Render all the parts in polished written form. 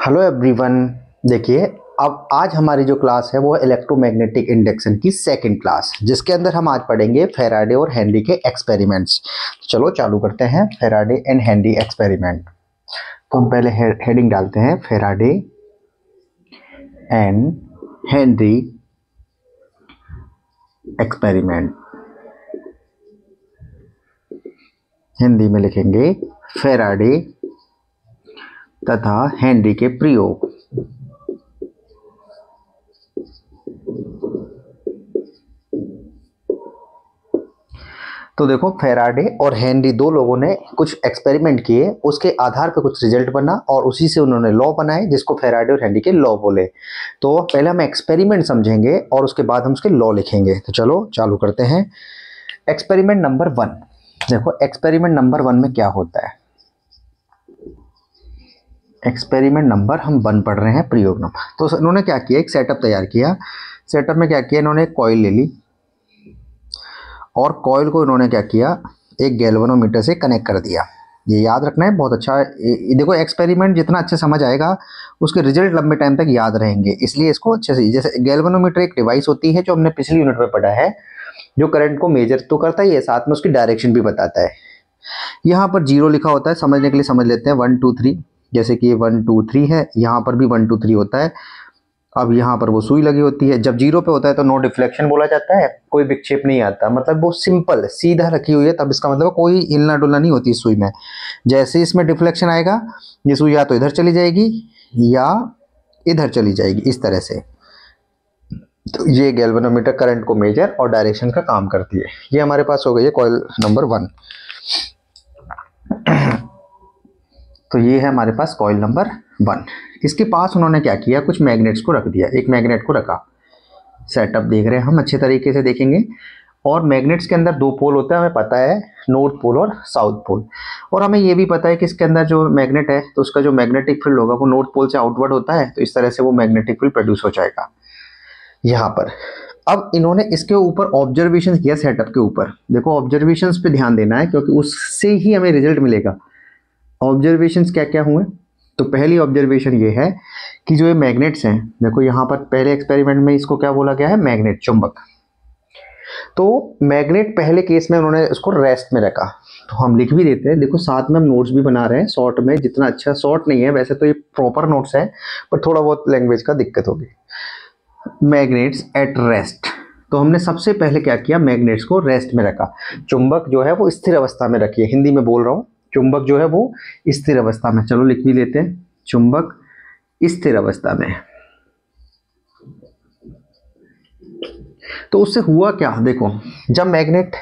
Hello everyone. देखिए, अब आज हमारी जो क्लास है वो इलेक्ट्रोमैग्नेटिक इंडक्शन की सेकंड क्लास, जिसके अंदर हम आज पढ़ेंगे फैराडे और हेनरी के एक्सपेरिमेंट्स। तो चलो चालू करते हैं फैराडे एंड हेनरी एक्सपेरिमेंट। तो हम पहले हेडिंग डालते हैं Faraday and Henry experiment. Hindi में लिखेंगे फैराडे तथा हेनरी के प्रयोग। तो देखो, फैराडे और हेनरी दो लोगों ने कुछ एक्सपेरिमेंट किए, उसके आधार पर कुछ रिजल्ट बना और उसी से उन्होंने लॉ बनाए, जिसको फैराडे और हेनरी के लॉ बोले। तो पहले हम एक्सपेरिमेंट समझेंगे और उसके बाद हम उसके लॉ लिखेंगे। तो चलो चालू करते हैं। Experiment number 1। देखो, एक्सपेरिमेंट नंबर 1 में क्या होता है। एक्सपेरिमेंट नंबर हम 1 पढ़ रहे हैं, प्रयोग नंबर। तो इन्होंने क्या किया, एक सेटअप तैयार किया। सेटअप में क्या किया, इन्होंने एक कॉइल ले ली और कॉइल को इन्होंने क्या किया, एक गैल्वेनोमीटर से कनेक्ट कर दिया। ये याद रखना है, बहुत अच्छा। देखो, एक्सपेरिमेंट जितना अच्छे समझ आएगा उसके रिजल्ट लंबे टाइम तक याद रहेंगे, इसलिए इसको अच्छे से। जैसे गैल्वेनोमीटर एक डिवाइस होती है जो हमने पिछली यूनिट में पढ़ा है, जो करंट को मेजर तो करता ही है, साथ में उसकी डायरेक्शन भी बताता है। यहाँ पर 0 लिखा होता है, समझने के लिए समझ लेते हैं। 1 2 3, जैसे कि ये 1 2 3 है, यहाँ पर भी 1 2 3 होता है। अब यहाँ पर वो सुई लगी होती है। जब 0 पे होता है तो नो डिफ्लेक्शन बोला जाता है, कोई विक्षेप नहीं आता, मतलब वो सिंपल सीधा रखी हुई है, तब इसका मतलब कोई हिलना डुलना नहीं होती इस सुई में। जैसे इसमें डिफ्लेक्शन आएगा, ये सुई या तो इधर चली जाएगी या इधर चली जाएगी, इस तरह से। तो ये गैल्वेनोमीटर करंट को मेजर और डायरेक्शन का काम करती है। ये हमारे पास हो गई है कॉइल नंबर 1। तो ये है हमारे पास कॉइल नंबर 1। इसके पास उन्होंने क्या किया, कुछ मैग्नेट्स को रख दिया। एक मैग्नेट को रखा, सेटअप देख रहे हैं हम, अच्छे तरीके से देखेंगे। और मैग्नेट्स के अंदर 2 पोल होता है, हमें पता है, नॉर्थ पोल और साउथ पोल। और हमें ये भी पता है कि इसके अंदर जो मैग्नेट है तो उसका जो मैग्नेटिक फील्ड होगा वो नॉर्थ पोल से आउटवर्ड होता है, तो इस तरह से वो मैग्नेटिक फील्ड प्रोड्यूस हो जाएगा यहाँ पर। अब इन्होंने इसके ऊपर ऑब्जर्वेशन किया, सेटअप के ऊपर। देखो, ऑब्जर्वेशंस पे ध्यान देना है, क्योंकि उससे ही हमें रिजल्ट मिलेगा। ऑब्जर्वेशंस क्या क्या हुए, तो पहली ऑब्जर्वेशन ये है कि जो ये मैग्नेट्स हैं, देखो यहाँ पर पहले एक्सपेरिमेंट में इसको क्या बोला गया है, मैग्नेट, चुंबक। तो मैग्नेट पहले केस में उन्होंने उसको रेस्ट में रखा। तो हम लिख भी देते हैं, देखो साथ में हम नोट्स भी बना रहे हैं शॉर्ट में, जितना अच्छा शॉर्ट नहीं है वैसे तो ये प्रॉपर नोट्स है, पर थोड़ा बहुत लैंग्वेज का दिक्कत होगी। Magnets at rest. तो हमने सबसे पहले क्या किया, मैग्नेट्स को रेस्ट में रखा। चुंबक जो है वो स्थिर अवस्था में रखिए, हिंदी में बोल रहा हूँ, चुंबक जो है वो स्थिर अवस्था में। चलो लिख भी लेते हैं, चुंबक स्थिर अवस्था में। तो उससे हुआ क्या, देखो, जब मैग्नेट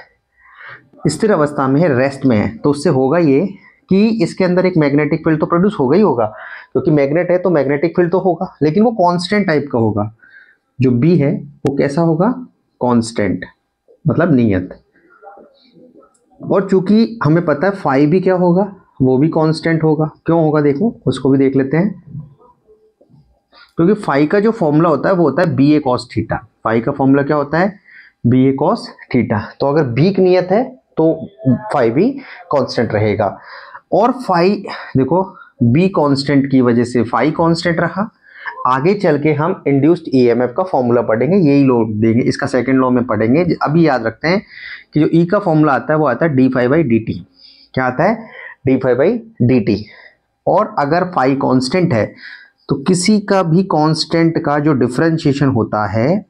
स्थिर अवस्था में है, रेस्ट में है, तो उससे होगा ये कि इसके अंदर एक मैग्नेटिक फील्ड तो प्रोड्यूस होगा ही होगा, क्योंकि मैग्नेट है तो मैग्नेटिक फील्ड तो होगा, लेकिन वो कांस्टेंट टाइप का होगा। जो बी है वो कैसा होगा, कांस्टेंट, मतलब नियत। और चूंकि हमें पता है फाई भी क्या होगा, वो भी कांस्टेंट होगा। क्यों होगा, देखो उसको भी देख लेते हैं। क्योंकि फाई का जो फॉर्मूला होता है वो होता है बी ए कॉस थीटा। फाई का फॉर्मूला क्या होता है, बी ए कॉस थीटा। तो अगर बी की नियत है तो फाई भी कांस्टेंट रहेगा। और फाई, देखो, बी कांस्टेंट की वजह से फाई कांस्टेंट रहा। आगे चल के हम इंड्यूस्ड ईएमएफ का फॉर्मूला पढ़ेंगे, यही लॉ देंगे, इसका सेकंड लॉ में पढ़ेंगे। अभी याद रखते हैं कि जो ई का फॉर्मूला आता है वो आता है D phi by D T. क्या आता है, D phi by D T. और अगर फाई कांस्टेंट है तो किसी का भी कांस्टेंट का जो डिफरेंशिएशन होता है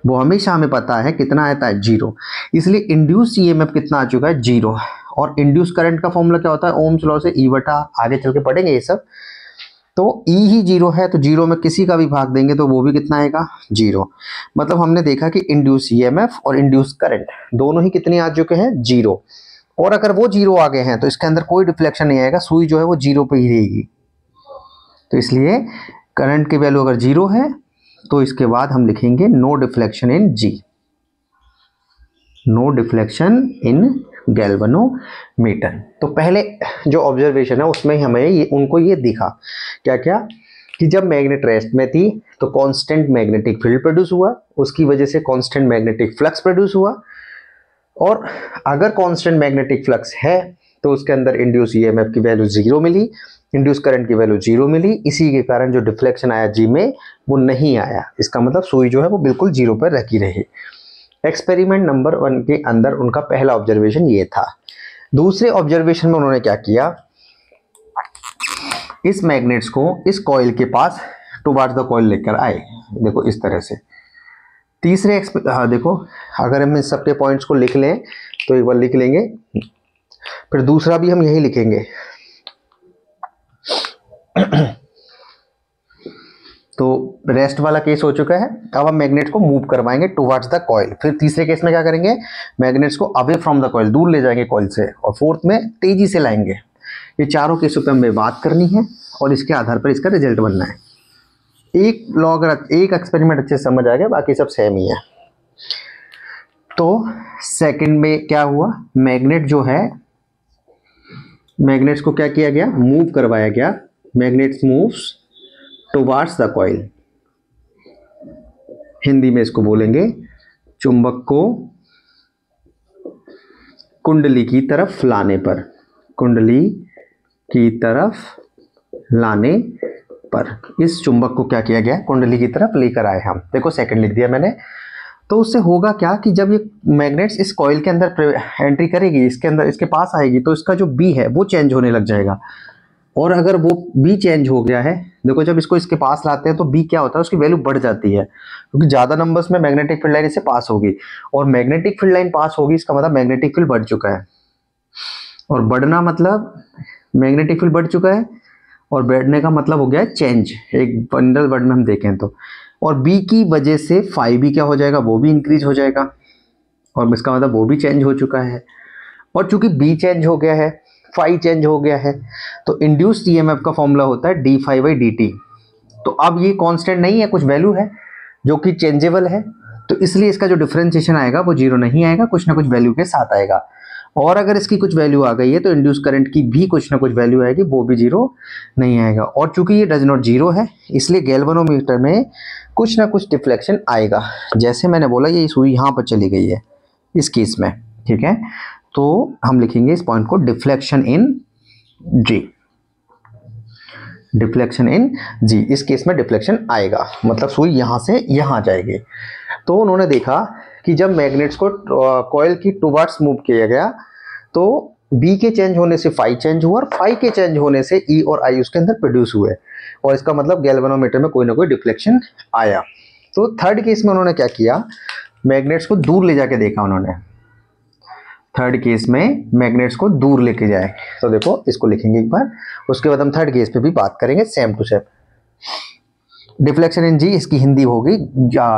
वो हमेशा हमें पता है कितना आता है, 0। इसलिए इंड्यूस ईएमएफ कितना आ चुका है, 0। और इंड्यूस करंट का फॉर्मूला क्या होता है, ओम्स लॉ से ई बटा, आगे चल के पढ़ेंगे ये सब। तो ई ही 0 है, तो 0 में किसी का भी भाग देंगे तो वो भी कितना आएगा, 0। मतलब हमने देखा कि इंड्यूस ईएमएफ और इंड्यूस करंट दोनों ही कितने आ चुके हैं, 0। और अगर वो 0 आ गए हैं तो इसके अंदर कोई डिफ्लेक्शन नहीं आएगा, सुई जो है वो 0 पे ही रहेगी। तो इसलिए करंट की वैल्यू अगर 0 है तो इसके बाद हम लिखेंगे no deflection in G, no deflection in galvanometer. तो पहले जो ऑब्जर्वेशन है उसमें हमें उनको ये दिखा, क्या क्या, कि जब मैग्नेट रेस्ट में थी तो कांस्टेंट मैग्नेटिक फील्ड प्रोड्यूस हुआ, उसकी वजह से कांस्टेंट मैग्नेटिक फ्लक्स प्रोड्यूस हुआ। और अगर कांस्टेंट मैग्नेटिक फ्लक्स है तो उसके अंदर इंड्यूस ईएमएफ की वैल्यू 0 मिली, इंड्यूस करंट की वैल्यू 0 मिली, इसी के कारण जो डिफ्लेक्शन आया जी में वो नहीं आया। इसका मतलब सुई जो है वो बिल्कुल 0 पर रखी रही। एक्सपेरिमेंट नंबर 1 के अंदर उनका पहला ऑब्जर्वेशन ये था। दूसरे ऑब्जर्वेशन में उन्होंने क्या किया, इस मैग्नेट्स को इस कॉइल के पास टुवार्ड्स द कॉइल लेकर आए, देखो इस तरह से। तीसरे देखो अगर हम इस सबके पॉइंट्स को लिख लें तो एक बार लिख लेंगे, फिर दूसरा भी हम यही लिखेंगे। तो रेस्ट वाला केस हो चुका है। अब हम मैग्नेट को मूव करवाएंगे टुवर्ड्स द कॉइल। फिर तीसरे केस में क्या करेंगे, मैग्नेट्स को अवे फ्रॉम द कॉइल, दूर ले जाएंगे कॉइल से, और फोर्थ में तेजी से लाएंगे। ये चारों केसों पे हमें बात करनी है और इसके आधार पर इसका रिजल्ट बनना है। एक लॉ अगर एक एक्सपेरिमेंट अच्छे से समझ आ गया, बाकी सब सेम ही है। तो सेकंड में क्या हुआ, मैग्नेट जो है, मैग्नेट्स को क्या किया गया, मूव करवाया गया। Magnets moves towards the coil, Hindi में इसको बोलेंगे चुंबक को कुंडली की तरफ लाने पर, कुंडली की तरफ लाने पर इस चुंबक को क्या किया गया, कुंडली की तरफ लेकर आए हम। देखो सेकंड लिख दिया मैंने। तो उससे होगा क्या कि जब ये मैग्नेट्स इस कॉइल के अंदर एंट्री करेगी, इसके अंदर इसके पास आएगी, तो इसका जो बी है वो चेंज होने लग जाएगा। और अगर वो बी चेंज हो गया है, देखो जब इसको इसके पास लाते हैं तो बी क्या होता है, उसकी वैल्यू बढ़ जाती है, क्योंकि ज़्यादा नंबर्स में मैग्नेटिक फील्ड लाइन इससे पास होगी, और मैग्नेटिक फील्ड लाइन पास होगी, इसका मतलब मैग्नेटिक फील्ड बढ़ चुका है। और बढ़ना मतलब मैग्नेटिक फील्ड बढ़ चुका है, और बढ़ने का मतलब हो गया है चेंज, एक बंडल वर्ड में हम देखें तो। और बी की वजह से फाई भी क्या हो जाएगा, वो भी इंक्रीज हो जाएगा, और इसका मतलब वो भी चेंज हो चुका है। और चूंकि बी चेंज हो गया है, फाई चेंज हो गया है, तो इंड्यूस्ड ईएमएफ का फॉर्मूला होता है D phi by D T. तो अब ये कांस्टेंट नहीं है, कुछ वैल्यू है जो कि चेंजेबल है, तो इसलिए इसका जो डिफरेंशिएशन आएगा वो 0 नहीं आएगा, कुछ ना कुछ वैल्यू के साथ आएगा। और अगर इसकी कुछ वैल्यू आ गई है तो इंड्यूस करंट की भी कुछ ना कुछ वैल्यू आएगी, वो भी 0 नहीं आएगा। और चूंकि ये डज नॉट 0 है, इसलिए गैल्वेनोमीटर में कुछ ना कुछ डिफ्लेक्शन आएगा। जैसे मैंने बोला ये सुई यहाँ पर चली गई है इस केस में, ठीक है, तो हम लिखेंगे इस पॉइंट को deflection in G, deflection in जी। इस केस में डिफ्लेक्शन आएगा, मतलब सुई यहाँ से यहाँ जाएगी। तो उन्होंने देखा कि जब मैग्नेट्स को कॉइल की टुवर्ड्स मूव किया गया, तो बी के चेंज होने से फाई चेंज हुआ, और फाई के चेंज होने से ई और आई उसके अंदर प्रोड्यूस हुए, और इसका मतलब गैल्वेनोमीटर में कोई ना कोई डिफ्लेक्शन आया। तो थर्ड केस में उन्होंने क्या किया, मैग्नेट्स को दूर ले जाके देखा उन्होंने। थर्ड केस में मैग्नेट्स को दूर लेके जाए, तो देखो इसको लिखेंगे एक बार, उसके बाद हम थर्ड केस पे भी बात करेंगे same to same. Deflection in जी, इसकी हिंदी होगी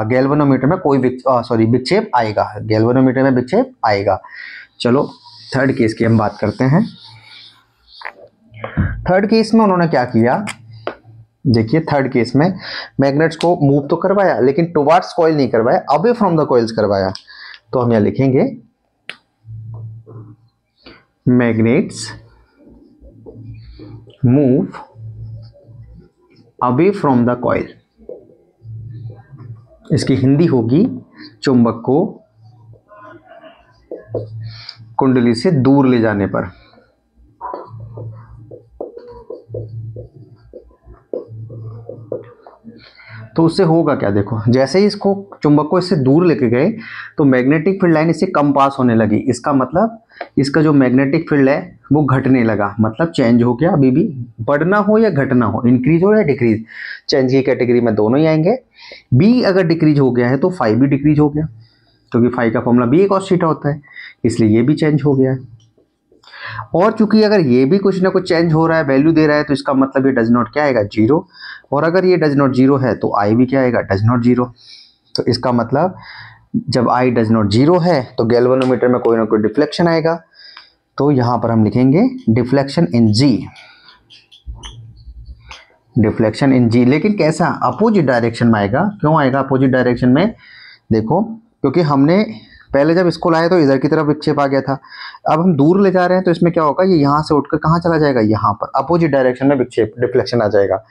गैल्वेनोमीटर में कोई विक्षेप आएगा, गैल्वेनोमीटर में विक्षेप आएगा। चलो थर्ड केस की हम बात करते हैं। थर्ड केस में उन्होंने क्या किया, देखिए थर्ड केस में मैग्नेट्स को मूव तो करवाया, लेकिन टुवर्ड्स कॉइल नहीं करवाया, अवे फ्रॉम द कॉइल्स करवाया। तो हम यहां लिखेंगे magnets move away from the coil, इसकी हिंदी होगी चुंबक को कुंडली से दूर ले जाने पर। तो उससे होगा क्या, देखो जैसे ही इसको चुंबक को इससे दूर लेके गए तो मैग्नेटिक फील्ड लाइन इससे कम पास होने लगी, इसका मतलब इसका जो मैग्नेटिक फील्ड है वो घटने लगा, मतलब चेंज हो गया। अभी भी बढ़ना हो या घटना हो, इंक्रीज हो या डिक्रीज, चेंज की कैटेगरी में दोनों ही आएंगे। बी अगर डिक्रीज हो गया है तो फाई भी डिक्रीज हो गया, क्योंकि फाई का फॉर्मूला बी कॉस थीटा होता है, इसलिए ये भी चेंज हो गया है। और चूंकि अगर ये भी कुछ ना कुछ चेंज हो रहा है, वैल्यू दे रहा है, तो इसका मतलब ये डज नॉट क्या आएगा, 0। और अगर ये डज नॉट 0 है तो आई भी क्या आएगा, डज नॉट 0। तो इसका मतलब जब आई डज नॉट 0 है तो गैल्वेनोमीटर में कोई ना कोई डिफ्लेक्शन आएगा। तो यहां पर हम लिखेंगे deflection in G, deflection in जी। लेकिन कैसा, अपोजिट डायरेक्शन में आएगा। क्यों आएगा अपोजिट डायरेक्शन में, देखो क्योंकि हमने पहले जब इसको लाए तो इधर की तरफ विक्षेप आ गया था, अब हम दूर ले जा रहे हैं तो इसमें क्या होगा, ये यहाँ से उठकर कहाँ चला जाएगा, यहाँ पर अपोजिट डायरेक्शन में विक्षेप डिफ्लेक्शन आ जाएगा।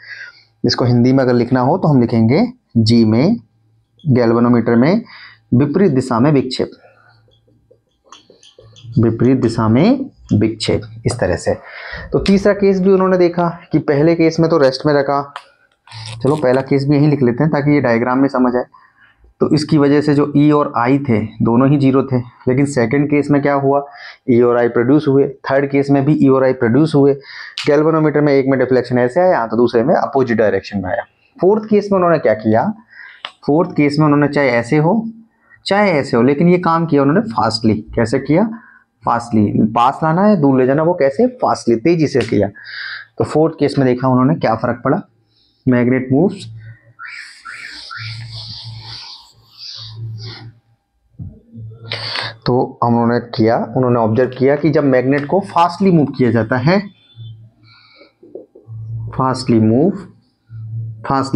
इसको हिंदी में अगर लिखना हो तो हम लिखेंगे जी में, गैल्वेनोमीटर में विपरीत दिशा में विक्षेप, विपरीत दिशा में बिग शेप, इस तरह से। तो तीसरा केस भी उन्होंने देखा कि पहले केस में तो रेस्ट में रखा, चलो पहला केस भी यहीं लिख लेते हैं ताकि ये डायग्राम में समझ आए। तो इसकी वजह से जो ई और आई थे दोनों ही जीरो थे, लेकिन सेकंड केस में क्या हुआ, ई और आई प्रोड्यूस हुए। थर्ड केस में भी ई और आई प्रोड्यूस हुए। गैल्वेनोमीटर में एक में डिफ्लेक्शन ऐसे आया तो दूसरे में अपोजिट डायरेक्शन में आया। फोर्थ केस में उन्होंने क्या किया, फोर्थ केस में उन्होंने चाहे ऐसे हो चाहे ऐसे हो, लेकिन ये काम किया उन्होंने फास्टली। कैसे किया, फास्टली। पास लाना है, दूर ले जाना, वो कैसे, फास्टली, तेजी से किया। तो फोर्थ केस में देखा उन्होंने क्या फर्क पड़ा, मैग्नेट मूव्स तो उन्होंने ऑब्जर्व किया कि जब मैग्नेट को फास्टली मूव किया जाता है, फास्टली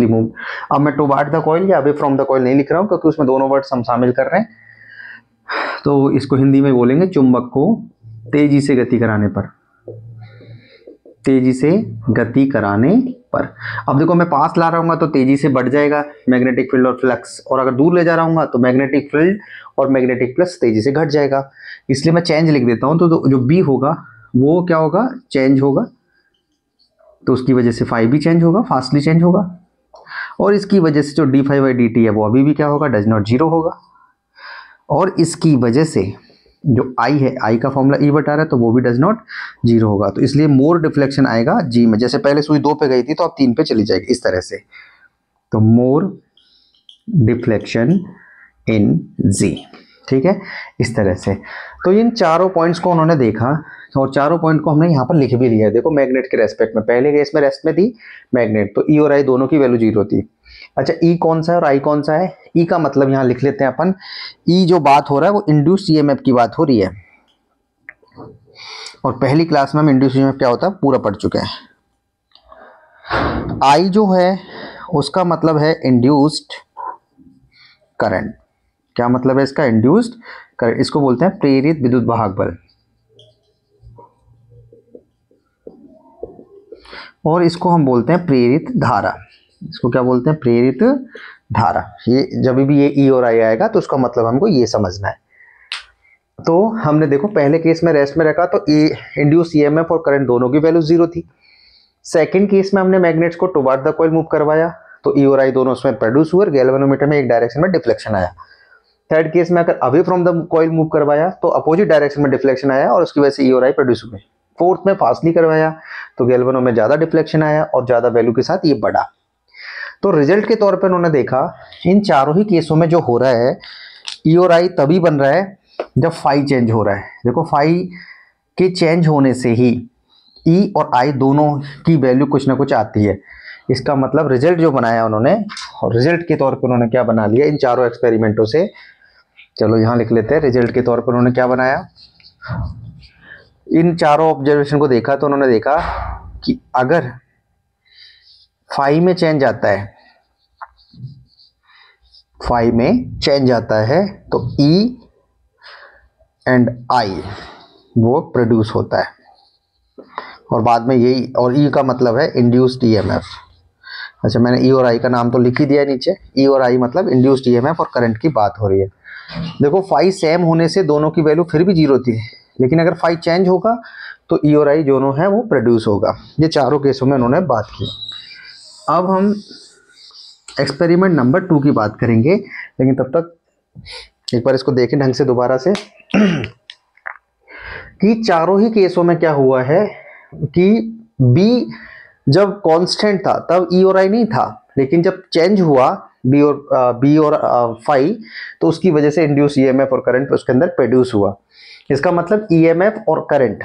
मूव। अब मैं टुवर्ड द कॉइल या अवे फ्रॉम द कॉइल नहीं लिख रहा हूं क्योंकि उसमें दोनों वर्ड्स हम शामिल कर रहे हैं, तो इसको हिंदी में बोलेंगे चुंबक को तेजी से गति कराने पर, तेजी से गति कराने पर। अब देखो मैं पास ला रहा हूँ तो तेजी से बढ़ जाएगा मैग्नेटिक फील्ड और फ्लक्स, और अगर दूर ले जा रहा हूँ तो मैग्नेटिक फील्ड और मैग्नेटिक फ्लक्स तेजी से घट जाएगा। इसलिए मैं चेंज लिख देता हूँ। तो जो बी होगा वो क्या होगा, चेंज होगा। तो उसकी वजह से फाई भी चेंज होगा, फास्टली चेंज होगा। और इसकी वजह से जो D phi by D T है वो अभी भी क्या होगा, डज नॉट जीरो होगा। और इसकी वजह से जो आई है, आई का फॉर्मूला ई बटा रहा है तो वो भी डज नॉट जीरो होगा। तो इसलिए मोर डिफ्लेक्शन आएगा जी में। जैसे पहले सुई 2 पे गई थी तो अब 3 पे चली जाएगी, इस तरह से। तो मोर डिफ्लेक्शन इन जी, ठीक है, इस तरह से। तो इन चारों पॉइंट्स को उन्होंने देखा और चारों पॉइंट को हमने यहाँ पर लिख भी दिया है। देखो मैग्नेट के रेस्पेक्ट में, पहले केस में रेस्ट में थी मैग्नेट, तो ई और आई दोनों की वैल्यू जीरो थी। अच्छा, ई कौन सा है और आई कौन सा है, ई का मतलब यहाँ लिख लेते हैं अपन। ई जो बात हो रहा है वो इंड्यूस्ड ईएमएफ की बात हो रही है, और पहली क्लास में हम इंड्यूस्ड ईएमएफ क्या होता है पूरा पढ़ चुके हैं। आई जो है उसका मतलब है इंड्यूस्ड करंट। क्या मतलब है इसका, इंड्यूस्ड करंट। इसको बोलते हैं प्रेरित विद्युत वाहक बल, और इसको हम बोलते हैं प्रेरित धारा। इसको क्या बोलते हैं, प्रेरित धारा। ये जब भी ये ई और आई आएगा तो उसका मतलब हमको ये समझना है। तो हमने देखो पहले केस में रेस्ट में रखा तो इंड्यूस ईएमएफ और करंट दोनों की वैल्यू जीरो थी। सेकंड केस में हमने मैग्नेट्स को टुवर्ड द कॉइल मूव करवाया तो ई और आई दोनों उसमें प्रोड्यूस हुए, गैल्वेनोमीटर में एक डायरेक्शन में डिफ्लेक्शन आया। थर्ड केस में अगर away from the coil move करवाया तो अपोजिट डायरेक्शन में डिफ्लेक्शन आया और उसकी वजह से ई और आई प्रोड्यूस हुए। फोर्थ में फास्टली करवाया तो गैल्वेनो में ज्यादा डिफ्लेक्शन आया और ज्यादा वैल्यू के साथ ये बढ़ा। तो रिजल्ट के तौर पर उन्होंने देखा इन चारों ही केसों में जो हो रहा है, ई और आई तभी बन रहा है जब फाई चेंज हो रहा है। देखो फाई के चेंज होने से ही ई और आई दोनों की वैल्यू कुछ ना कुछ आती है। इसका मतलब रिजल्ट जो बनाया उन्होंने, और रिजल्ट के तौर पर उन्होंने क्या बना लिया इन चारों एक्सपेरिमेंटों से, चलो यहाँ लिख लेते हैं। रिजल्ट के तौर पर उन्होंने क्या बनाया, इन चारों ऑब्जर्वेशन को देखा तो उन्होंने देखा कि अगर फाई में चेंज आता है, फाई में चेंज आता है तो ई एंड आई वो प्रोड्यूस होता है, और बाद में यही, और ई का मतलब है इंड्यूस्ड ईएमएफ। अच्छा, मैंने ई और आई का नाम तो लिख ही दिया नीचे। ई और आई मतलब इंड्यूस्ड ईएमएफ और करंट की बात हो रही है। देखो फाई सेम होने से दोनों की वैल्यू फिर भी जीरो थी, लेकिन अगर फाई चेंज होगा तो ई और आई दोनों है वो प्रोड्यूस होगा। ये चारों केसों में उन्होंने बात की। अब हम एक्सपेरिमेंट नंबर 2 की बात करेंगे, लेकिन तब तक एक बार इसको देखें ढंग से दोबारा से कि चारों ही केसों में क्या हुआ है कि बी जब कांस्टेंट था तब ई और आई नहीं था, लेकिन जब चेंज हुआ बी और फाई तो उसकी वजह से इंड्यूस ईएमएफ और करंट उसके अंदर प्रोड्यूस हुआ। इसका मतलब ईएमएफ और करंट,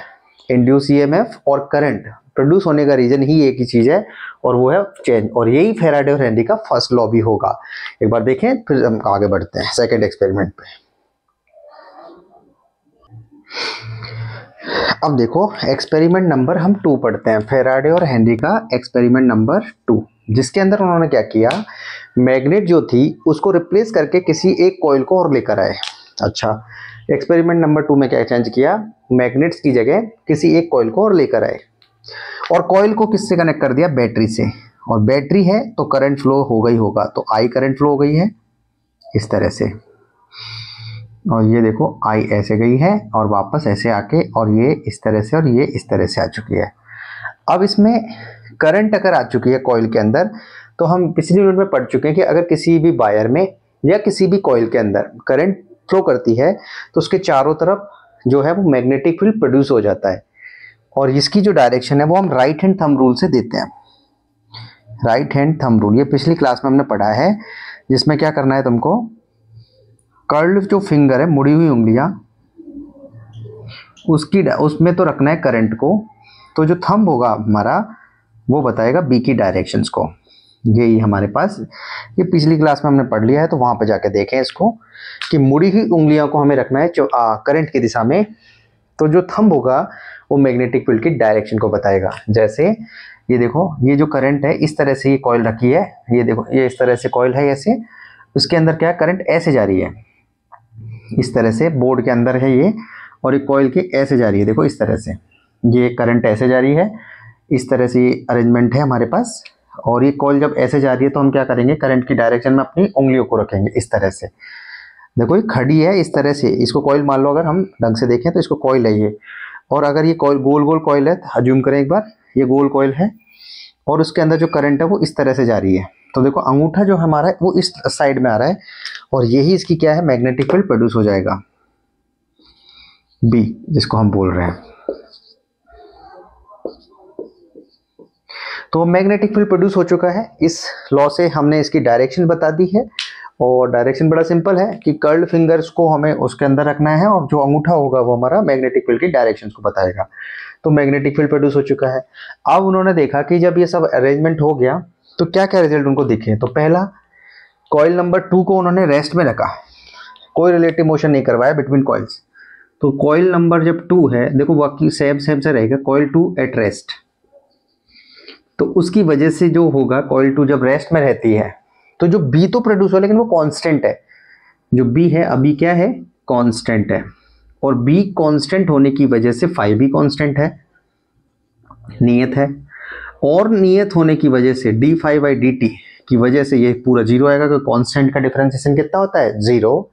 इंड्यूस ईएमएफ और करंट प्रोड्यूस होने का रीजन ही एक ही चीज है और वो है चेंज, और यही फैराडे और हेनरी का फर्स्ट लॉ भी होगा। एक बार देखें फिर हम आगे बढ़ते हैं सेकंड एक्सपेरिमेंट पे। अब देखो एक्सपेरिमेंट नंबर हम 2 पढ़ते हैं, फैराडे और हेनरी का एक्सपेरिमेंट नंबर 2, जिसके अंदर उन्होंने क्या किया, मैग्नेट जो थी उसको रिप्लेस करके किसी एक कॉइल को और लेकर आए। अच्छा, एक्सपेरिमेंट नंबर 2 में क्या चेंज किया, मैग्नेट्स की जगह किसी एक कॉइल को और लेकर आए, और कॉइल को किससे कनेक्ट कर दिया, बैटरी से, और बैटरी है तो करंट फ्लो होगा ही होगा, तो आई करंट फ्लो हो गई है इस तरह से। और ये देखो आई ऐसे गई है और वापस ऐसे आके और ये इस तरह से और ये इस तरह से आ चुकी है। अब इसमें करंट अगर आ चुकी है कॉइल के अंदर, तो हम पिछली यूनिट में पढ़ चुके हैं कि अगर किसी भी वायर में या किसी भी कॉइल के अंदर करंट फ्लो करती है तो उसके चारों तरफ जो है वो मैग्नेटिक फील्ड प्रोड्यूस हो जाता है। और इसकी जो डायरेक्शन है वो हम राइट हैंड थंब रूल से देते हैं। राइट हैंड थंब रूल ये पिछली क्लास में हमने पढ़ा है, जिसमें क्या करना है तुमको, कर्ल्ड जो फिंगर है, मुड़ी हुई उंगलियां, उसमें तो रखना है करंट को, तो जो थंब होगा हमारा वो बताएगा बी की डायरेक्शंस को। यही हमारे पास, ये पिछली क्लास में हमने पढ़ लिया है, तो वहां पर जाके देखें इसको कि मुड़ी हुई उंगलियों को हमें रखना है करंट की दिशा में, तो जो थंब होगा वो मैग्नेटिक फील्ड की डायरेक्शन को बताएगा। जैसे ये देखो, ये जो करंट है इस तरह से ये कॉइल रखी है, ये देखो ये इस तरह से कॉइल है ऐसे, उसके अंदर क्या करंट ऐसे जा रही है, इस तरह से बोर्ड के अंदर है ये, और ये कॉइल की ऐसे जा रही है, देखो इस तरह से ये करंट ऐसे जा रही है, इस तरह से ये अरेंजमेंट है हमारे पास। और ये कॉइल जब ऐसे जा रही है तो हम क्या करेंगे, करंट की डायरेक्शन में अपनी उंगलियों को रखेंगे इस तरह से। देखो ये खड़ी है इस तरह से, इसको कॉइल मान लो, अगर हम ढंग से देखें तो इसको कॉइल है ये, और अगर ये कॉइल गोल गोल कॉइल है, अज्यूम करें एक बार ये गोल कॉइल है और उसके अंदर जो करंट है वो इस तरह से जा रही है, तो देखो अंगूठा जो हमारा है वो इस साइड में आ रहा है और यही इसकी क्या है, मैग्नेटिक फील्ड प्रोड्यूस हो जाएगा, बी जिसको हम बोल रहे हैं। तो मैग्नेटिक फील्ड प्रोड्यूस हो चुका है, इस लॉ से हमने इसकी डायरेक्शन बता दी है। और डायरेक्शन बड़ा सिंपल है कि कर्ल्ड फिंगर्स को हमें उसके अंदर रखना है और जो अंगूठा होगा वो हमारा मैग्नेटिक फील्ड की डायरेक्शन को बताएगा। तो मैग्नेटिक फील्ड प्रोड्यूस हो चुका है। अब उन्होंने देखा कि जब ये सब अरेंजमेंट हो गया तो क्या क्या रिजल्ट उनको दिखे। तो पहला, कॉइल नंबर 2 को उन्होंने रेस्ट में रखा, कोई रिलेटिव मोशन नहीं करवाया बिटवीन कॉइल्स। तो कॉइल नंबर जब 2 है, देखो बाकी सेम से रहेगा, कॉइल 2 एट रेस्ट, तो उसकी वजह से जो होगा, कॉइल 2 जब रेस्ट में रहती है तो जो बी तो प्रोड्यूस हो लेकिन वो कांस्टेंट है, जो बी है अभी क्या है, कांस्टेंट है, और बी कांस्टेंट होने की वजह से फाई भी कांस्टेंट है, नियत है, और नियत होने की वजह से D phi by D T की वजह से ये पूरा जीरो आएगा, क्योंकि कांस्टेंट का डिफरेंशिएशन कितना होता है, जीरो।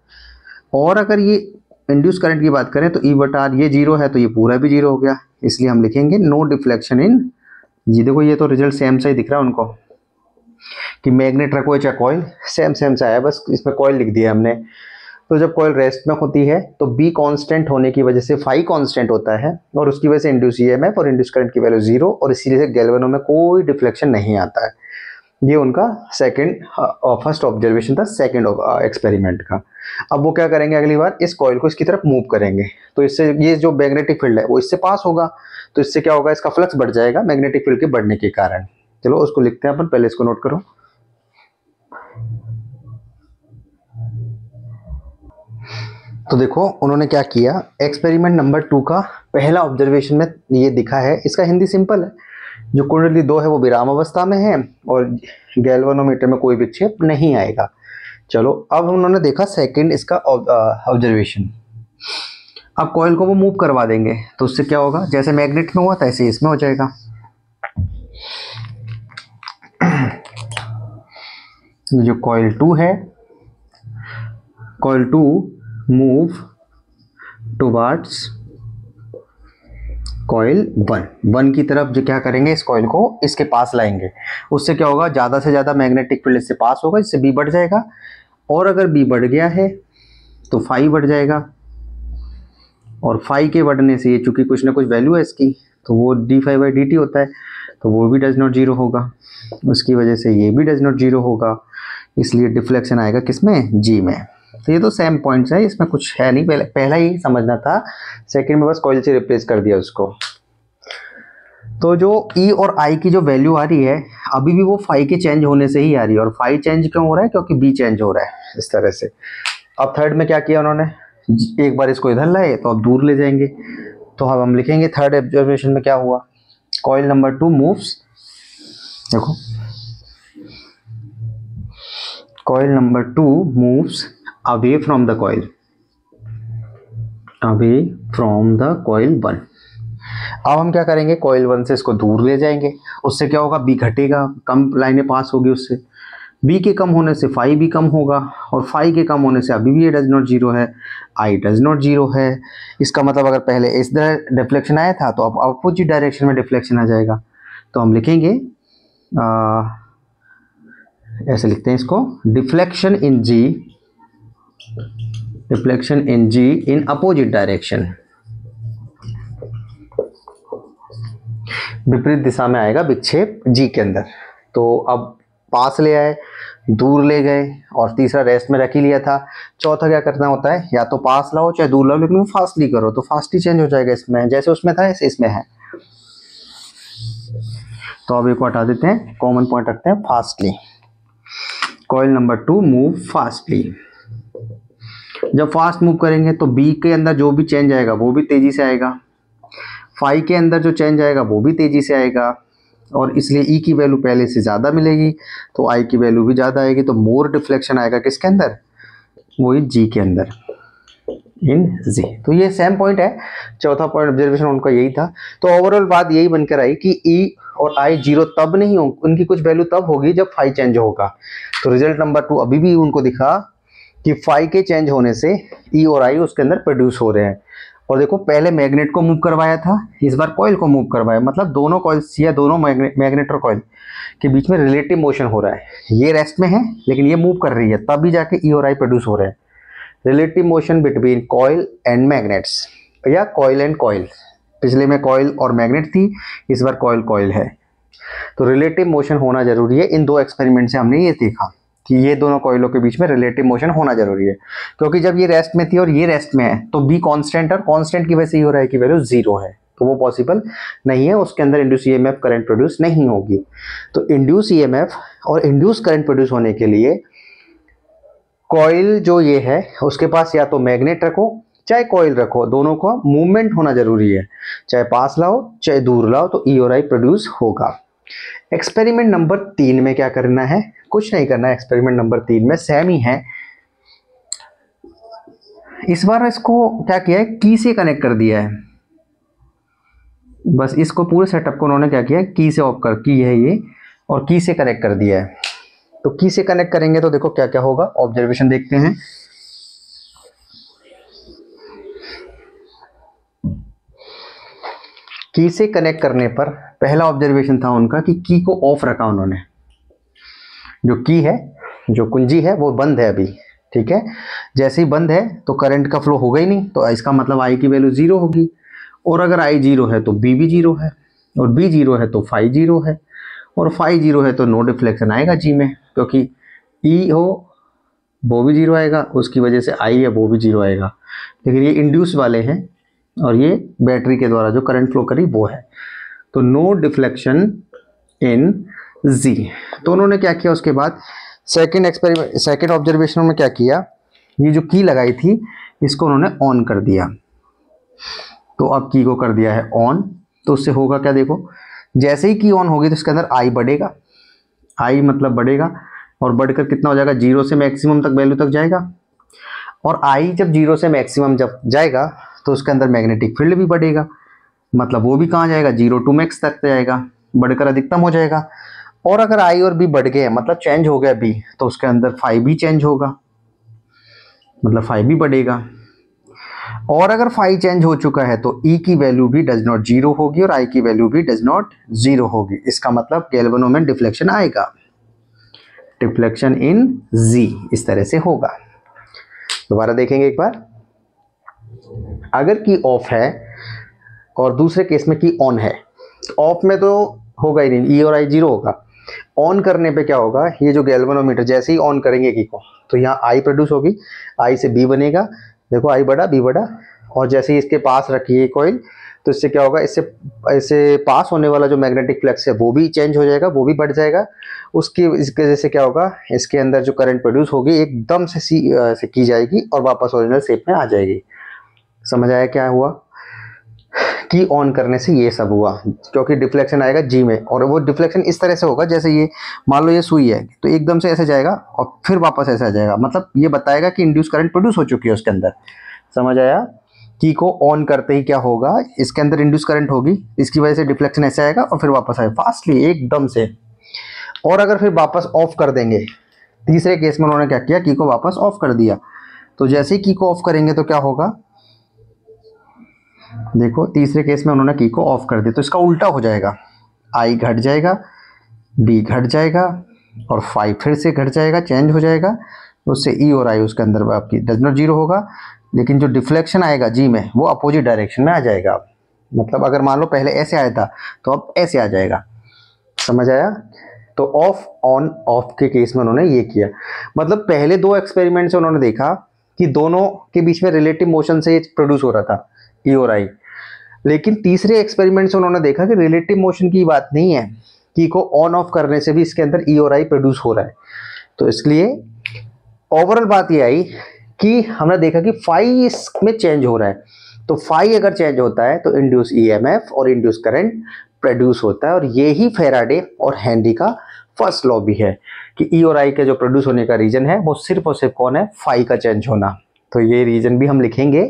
और अगर ये इंड्यूस करंट की बात करें तो ई बटा आर ये जीरो है तो ये पूरा भी जीरो हो गया, इसलिए हम लिखेंगे नो डिफ्लेक्शन इन जी। देखो ये तो रिजल्ट सेम सा ही दिख रहा है उनको कि मैग्नेट रखो या कॉइल, सेम सा है, बस इसमें कॉइल लिख दिया हमने। तो जब कॉइल रेस्ट में होती है तो बी कांस्टेंट होने की वजह से फाई कांस्टेंट होता है और उसकी वजह से इंड्यूस ईएमएफ और इंड्यूस करंट की वैल्यू जीरो, और इसीलिए से गैल्वेनो में कोई डिफ्लेक्शन नहीं आता है। ये उनका फर्स्ट ऑब्जर्वेशन था सेकंड एक्सपेरिमेंट का। अब वो क्या करेंगे, अगली बार इस कॉइल को इसकी तरफ मूव करेंगे तो इससे ये जो मैग्नेटिक फील्ड है वो इससे पास होगा, तो इससे क्या होगा, इसका फ्लक्स बढ़ जाएगा मैग्नेटिक फील्ड के बढ़ने के कारण। चलो उसको लिखते हैं अपन, पहले इसको नोट करो। तो देखो उन्होंने क्या किया, एक्सपेरिमेंट नंबर 2 का पहला ऑब्जर्वेशन में ये दिखा है, इसका हिंदी सिंपल है, जो कुंडली 2 है वो विराम अवस्था में है और गैल्वेनोमीटर में कोई विक्षेप नहीं आएगा। चलो अब उन्होंने देखा सेकंड इसका ऑब्जर्वेशन। अब कॉइल को वो मूव करवा देंगे तो उससे क्या होगा, जैसे मैग्नेट में हुआ था ऐसे इसमें हो जाएगा। जो कॉइल 2 है, कॉइल 2 मूव टुवर्ड्स कॉइल 1 की तरफ, जो क्या करेंगे, इस कॉइल को इसके पास लाएंगे, उससे क्या होगा, ज़्यादा से ज़्यादा मैग्नेटिक फील्ड इससे पास होगा, इससे बी बढ़ जाएगा, और अगर बी बढ़ गया है तो फाई बढ़ जाएगा, और फाई के बढ़ने से ये चूंकि कुछ ना कुछ वैल्यू है इसकी, तो वो D phi by D T होता है, तो वो भी डज नॉट जीरो होगा, उसकी वजह से ये भी डज नॉट जीरो होगा, इसलिए डिफ्लेक्शन आएगा किसमें, जी में। तो ये तो सेम पॉइंट्स है, इसमें कुछ है नहीं, पहला ही समझना था, सेकंड में बस कॉइल से रिप्लेस कर दिया उसको। तो जो ई और आई की जो वैल्यू आ रही है अभी भी वो फाई के चेंज होने से ही आ रही है, और फाई चेंज क्यों हो रहा है, क्योंकि बी चेंज हो रहा है इस तरह से। अब थर्ड में क्या किया उन्होंने, एक बार इसको इधर लाए तो अब दूर ले जाएंगे, तो अब हम लिखेंगे थर्ड ऑब्जर्वेशन में क्या हुआ, कॉइल नंबर 2 मूव्स, देखो coil number 2 moves away from the coil, away from the coil 1। अब हम क्या करेंगे, कॉइल 1 से इसको दूर ले जाएंगे, उससे क्या होगा, बी घटेगा, कम लाइनें पास होगी उससे, बी के कम होने से फाई भी कम होगा, और फाई के कम होने से अभी भी ये डज नॉट जीरो है, आई डज नॉट जीरो है। इसका मतलब अगर पहले इस तरह डिफ्लेक्शन आया था तो अब अपोजिट डायरेक्शन में डिफ्लेक्शन आ जाएगा। तो हम लिखेंगे ऐसे लिखते हैं इसको, deflection in G, deflection in G in opposite direction, विपरीत दिशा में आएगा विक्षेप जी के अंदर। तो अब पास ले आए, दूर ले गए, और तीसरा रेस्ट में रख ही लिया था। चौथा क्या करना होता है, या तो पास लाओ चाहे दूर लाओ, लेकिन फास्टली करो, तो फास्टली चेंज हो जाएगा इसमें, जैसे उसमें था ऐसे इसमें है। तो अब एक को हटा देते हैं, कॉमन पॉइंट रखते हैं fastly. Coil number 2 move fastly. जब फास्ट मूव करेंगे तो बी के अंदर जो भी चेंज आएगा वो भी तेजी से आएगा, फाई के अंदर जो चेंज आएगा वो भी तेजी से आएगा, और इसलिए ई की वैल्यू पहले से ज़्यादा मिलेगी तो आई की वैल्यू भी ज़्यादा आएगी। तो मोर डिफ्लेक्शन आएगा किसके अंदर, वही जी के अंदर, इन जी। तो ये सेम पॉइंट है, चौथा पॉइंट ऑब्जर्वेशन उनका यही था। तो ओवरऑल बात यही बनकर आई कि ई और आई जीरो तब नहीं हो, उनकी कुछ वैल्यू तब होगी जब फाई चेंज होगा। तो रिजल्ट नंबर 2 अभी भी उनको दिखा कि फाई के चेंज होने से ई और आई उसके अंदर प्रोड्यूस हो रहे हैं। और देखो पहले मैग्नेट को मूव करवाया था, इस बार कॉइल को मूव करवाया, मतलब दोनों कॉइल्स या दोनों मैग्नेट और कॉइल के बीच में रिलेटिव मोशन हो रहा है। ये रेस्ट में है लेकिन ये मूव कर रही है, तभी जाके ई और आई प्रोड्यूस हो रहे हैं। Relative motion between coil and magnets, या कॉइल एंड कॉइल। पिछले में कॉइल और मैग्नेट थी, इस बार कॉइल कॉइल है। तो रिलेटिव मोशन होना जरूरी है। इन दो एक्सपेरिमेंट से हमने ये देखा कि ये दोनों कॉइलों के बीच में रिलेटिव मोशन होना जरूरी है, क्योंकि जब ये रेस्ट में थी और ये रेस्ट में है तो बी कांस्टेंट, और कांस्टेंट की वजह से ये हो रहा है कि वैल्यू जीरो है, तो वो पॉसिबल नहीं है, उसके अंदर इंड्यूस ईएमएफ करंट प्रोड्यूस नहीं होगी। तो इंड्यूस ईएमएफ और इंड्यूस करंट प्रोड्यूस होने के लिए कॉइल जो ये है उसके पास या तो मैग्नेट रखो चाहे कॉइल रखो, दोनों का मूवमेंट होना जरूरी है, चाहे पास लाओ चाहे दूर लाओ, तो ई और आई प्रोड्यूस होगा। एक्सपेरिमेंट नंबर 3 में क्या करना है, कुछ नहीं करना है। एक्सपेरिमेंट नंबर 3 में सेम ही है, इस बार इसको क्या किया है, की से कनेक्ट कर दिया है। बस इसको पूरे सेटअप को उन्होंने क्या किया, की से ऑफ कर, की है ये, और की से कनेक्ट कर दिया है। तो की से कनेक्ट करेंगे तो देखो क्या क्या होगा, ऑब्जर्वेशन देखते हैं। की से कनेक्ट करने पर पहला ऑब्जर्वेशन था उनका कि की को ऑफ रखा उन्होंने, जो की है, जो कुंजी है वो बंद है अभी, ठीक है। जैसे ही बंद है तो करंट का फ्लो होगा ही नहीं, तो इसका मतलब आई की वैल्यू जीरो होगी, और अगर आई जीरो है तो बी भी जीरो है, और बी जीरो है तो फाई जीरो है, और फाई जीरो है तो नो डिफ्लेक्शन आएगा जी में, क्योंकि ई हो वो भी जीरो आएगा, उसकी वजह से आई है वो भी जीरो आएगा। लेकिन ये इंड्यूस वाले हैं और ये बैटरी के द्वारा जो करंट फ्लो करी वो है, तो नो डिफ्लेक्शन इन जी। तो उन्होंने क्या किया उसके बाद, सेकेंड ऑब्जर्वेशन में क्या किया, ये जो की लगाई थी इसको उन्होंने ऑन कर दिया। तो अब की को कर दिया है ऑन, तो उससे होगा क्या, देखो जैसे ही की ऑन होगी तो इसके अंदर आई बढ़ेगा, आई मतलब बढ़ेगा, और बढ़कर कितना हो जाएगा, जीरो से मैक्सिमम तक वैल्यू तक जाएगा। और आई जब जीरो से मैक्सिमम जब जाएगा तो उसके अंदर मैग्नेटिक फील्ड भी बढ़ेगा, मतलब वो भी कहाँ जाएगा, जीरो टू मैक्स तक जाएगा, बढ़कर अधिकतम हो जाएगा। और अगर आई और बी बढ़ गए, मतलब चेंज हो गया बी, तो उसके अंदर फाई भी चेंज होगा, मतलब फाई भी बढ़ेगा। और अगर फाई चेंज हो चुका है तो ई की वैल्यू भी डज नॉट जीरो होगी और आई की वैल्यू भी डज नॉट जीरो होगी। इसका मतलब गैल्वेनो में डिफ्लेक्शन आएगा, डिफ्लेक्शन इन जी इस तरह से होगा। दोबारा देखेंगे एक बार, अगर की ऑफ है और दूसरे केस में की ऑन है, ऑफ में तो होगा ही नहीं, ई और आई जीरो होगा। ऑन करने पे क्या होगा, ये जो गैल्वेनोमीटर जैसे ही ऑन करेंगे की को, तो यहाँ आई प्रोड्यूस होगी, आई से बी बनेगा, देखो आई बढ़ा बी बढ़ा, और जैसे ही इसके पास रखिए कॉइल, तो इससे क्या होगा, इससे पास होने वाला जो मैग्नेटिक फ्लक्स है वो भी चेंज हो जाएगा, वो भी बढ़ जाएगा। इसकी वजह से क्या होगा, इसके अंदर जो करंट प्रोड्यूस होगी एकदम से की जाएगी और वापस ओरिजिनल शेप में आ जाएगी। समझ आया क्या हुआ, की ऑन करने से ये सब हुआ, क्योंकि डिफ्लेक्शन आएगा जी में, और वो डिफ्लेक्शन इस तरह से होगा जैसे ये मान लो ये सुई है तो एकदम से ऐसे जाएगा और फिर वापस ऐसे आ जाएगा, मतलब ये बताएगा कि इंड्यूस करंट प्रोड्यूस हो चुकी है उसके अंदर। समझ आया, की को ऑन करते ही क्या होगा, इसके अंदर इंड्यूस करंट होगी, इसकी वजह से डिफ्लेक्शन ऐसे आएगा और फिर वापस आएगा फास्टली एकदम से। और अगर फिर वापस ऑफ कर देंगे तीसरे केस में उन्होंने क्या किया, की को वापस ऑफ कर दिया। तो जैसे ही की को ऑफ करेंगे तो क्या होगा, देखो तीसरे केस में उन्होंने की को ऑफ कर दिया तो इसका उल्टा हो जाएगा, आई घट जाएगा, बी घट जाएगा और 5 फिर से घट जाएगा, चेंज हो जाएगा। उससे ई और आई उसके अंदर आपकी डज नॉट जीरो होगा, लेकिन जो डिफ्लेक्शन आएगा जी में वो अपोजिट डायरेक्शन में आ जाएगा। मतलब अगर मान लो पहले ऐसे आया था तो अब ऐसे आ जाएगा, समझ आया। तो ऑफ ऑन ऑफ के केस में उन्होंने ये किया। मतलब पहले 2 एक्सपेरिमेंट से उन्होंने देखा कि दोनों के बीच में रिलेटिव मोशन से ये प्रोड्यूस हो रहा था ई और आई, लेकिन तीसरे एक्सपेरिमेंट से उन्होंने देखा कि रिलेटिव मोशन की बात नहीं है, की को ऑन ऑफ करने से भी इसके अंदर ई और आई प्रोड्यूस हो रहा है। तो इसलिए ओवरऑल बात ये आई कि हमने देखा कि फाई इसमें चेंज हो रहा है। तो फाई अगर चेंज होता है तो इंड्यूस ईएमएफ और इंड्यूस करंट प्रोड्यूस होता है, और यही फैराडे और हेनरी का फर्स्ट लॉ भी है कि ई और आई के जो प्रोड्यूस होने का रीजन है वो सिर्फ और सिर्फ कौन है, फाई का चेंज होना। तो ये रीजन भी हम लिखेंगे,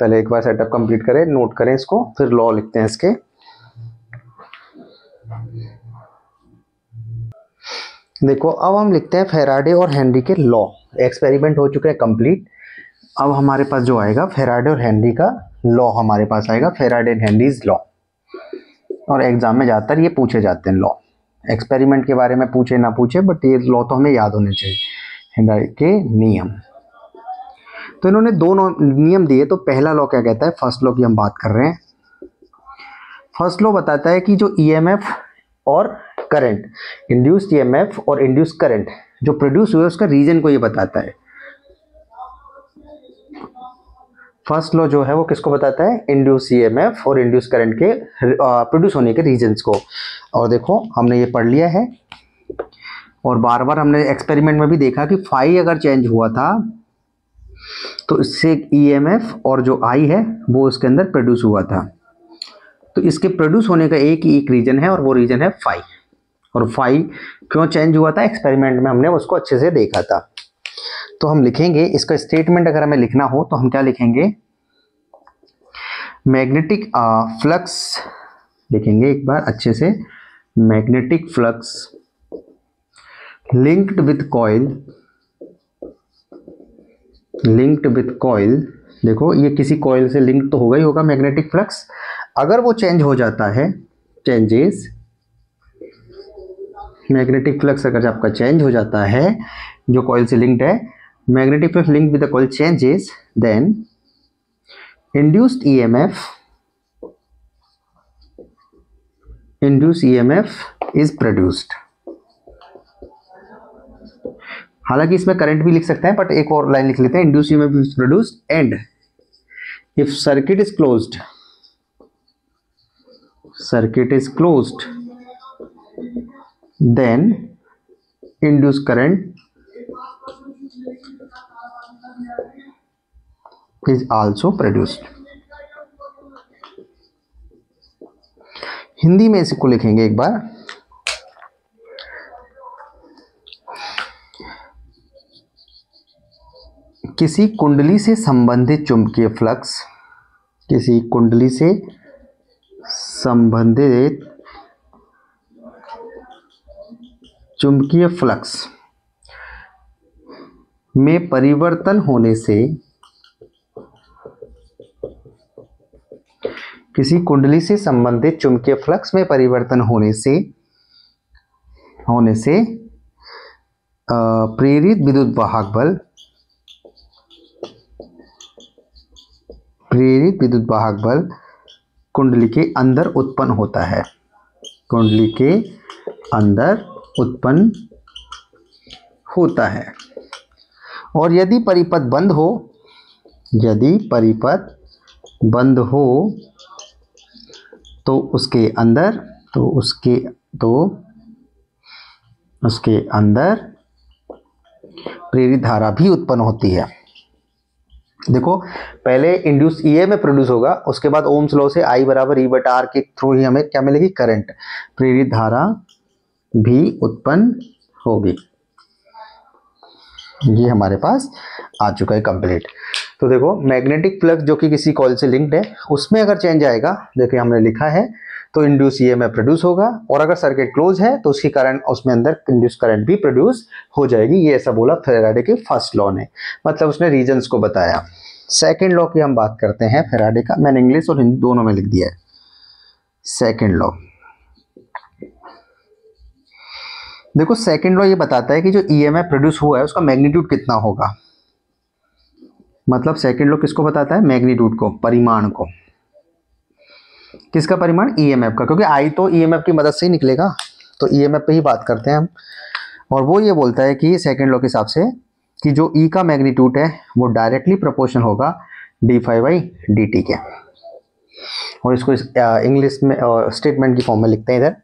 पहले एक बार सेटअप कंप्लीट करें, नोट करें इसको, फिर लॉ लिखते हैं इसके। देखो अब हम लिखते हैं फैराडे और हेनरी के लॉ। एक्सपेरिमेंट हो चुके हैं कंप्लीट। अब हमारे पास जो आएगा फैराडे और हेनरी का लॉ हमारे पास आएगा, फैराडे एंड हेनरीज लॉ। और एग्जाम में ज़्यादातर ये पूछे जाते हैं लॉ, एक्सपेरिमेंट के बारे में पूछे ना पूछे, बट ये लॉ तो हमें याद होने चाहिए, हेनरी के नियम। तो इन्होंने 2 नियम दिए। तो पहला लॉ क्या कहता है, फर्स्ट लॉ की हम बात कर रहे हैं। फर्स्ट लॉ बताता है कि जो ईएमएफ और करंट, इंड्यूस्ड ईएमएफ और इंड्यूस्ड करंट जो प्रोड्यूस हुए उसका रीजन को ये बताता है। फर्स्ट लॉ जो है वो किसको बताता है, इंड्यूस ईएमएफ और इंड्यूस करंट के प्रोड्यूस होने के रीजंस को। और देखो हमने ये पढ़ लिया है, और बार बार हमने एक्सपेरिमेंट में भी देखा कि फाई अगर चेंज हुआ था तो इससे ईएमएफ और जो आई है वो उसके अंदर प्रोड्यूस हुआ था। तो इसके प्रोड्यूस होने का एक ही एक रीजन है, और वो रीजन है फाई। और फाई क्यों चेंज हुआ था, एक्सपेरिमेंट में हमने उसको अच्छे से देखा था। तो हम लिखेंगे इसका स्टेटमेंट, अगर हमें लिखना हो तो हम क्या लिखेंगे, मैग्नेटिक फ्लक्स लिखेंगे एक बार अच्छे से, magnetic flux linked with coil, linked with coil. देखो ये किसी कॉइल से लिंक तो होगा ही होगा मैग्नेटिक फ्लक्स। अगर वो चेंज हो जाता है, चेंजेस, मैग्नेटिक फ्लक्स अगर आपका चेंज हो जाता है जो कॉइल से लिंक्ड है, magnetic flux linked with the coil changes, then induced EMF is produced. हालांकि इसमें करंट भी लिख सकते हैं, बट एक और लाइन लिख लेते हैं, induced EMF is produced and if circuit is closed, circuit is closed, then induced current is also produced। Hindi में इसको लिखेंगे एक बार, किसी कुंडली से संबंधित चुंबकीय फ्लक्स, किसी कुंडली से संबंधित चुंबकीय फ्लक्स में परिवर्तन होने से, किसी कुंडली से संबंधित चुंबकीय फ्लक्स में परिवर्तन होने से प्रेरित विद्युत वाहक बल, प्रेरित विद्युत वाहक बल कुंडली के अंदर उत्पन्न होता है, कुंडली के अंदर उत्पन्न होता है। और यदि परिपथ बंद हो, यदि परिपथ बंद हो तो उसके अंदर प्रेरित धारा भी उत्पन्न होती है। देखो पहले इंड्यूस ईए में प्रोड्यूस होगा, उसके बाद ओम्स लॉ से आई बराबर ई बटा आर के थ्रू ही हमें क्या मिलेगी, करंट, प्रेरित धारा भी उत्पन्न होगी। ये हमारे पास आ चुका है कंप्लीट। तो देखो मैग्नेटिक फ्लक्स जो कि किसी कॉइल से लिंक्ड है, उसमें अगर चेंज आएगा, देखिए हमने लिखा है तो इंड्यूस ईएमएफ प्रोड्यूस होगा, और अगर सर्किट क्लोज है तो उसके कारण उसमें अंदर इंड्यूस करंट भी प्रोड्यूस हो जाएगी। ये ऐसा बोला फैराडे के फर्स्ट लॉ ने, मतलब उसने रीजंस को बताया। सेकेंड लॉ की हम बात करते हैं फैराडे का, मैंने इंग्लिश और हिंदी दोनों में लिख दिया है। सेकेंड लॉ, देखो सेकेंड लॉ ये बताता है कि जो ईएमएफ प्रोड्यूस हुआ है उसका मैग्नीट्यूड कितना होगा। मतलब सेकेंड लॉ किसको बताता है, मैग्नीट्यूड को, परिमाण को। किसका परिमाण, ईएमएफ का, क्योंकि आई तो ईएमएफ की मदद से ही निकलेगा, तो ईएमएफ पे ही बात करते हैं हम। और वो ये बोलता है कि सेकेंड लॉ के हिसाब से कि जो ई का मैग्नीट्यूड है वो डायरेक्टली प्रोपोर्शनल होगा d∅/dt के। और इसको इंग्लिश में स्टेटमेंट की फॉर्म में लिखते हैं इधर।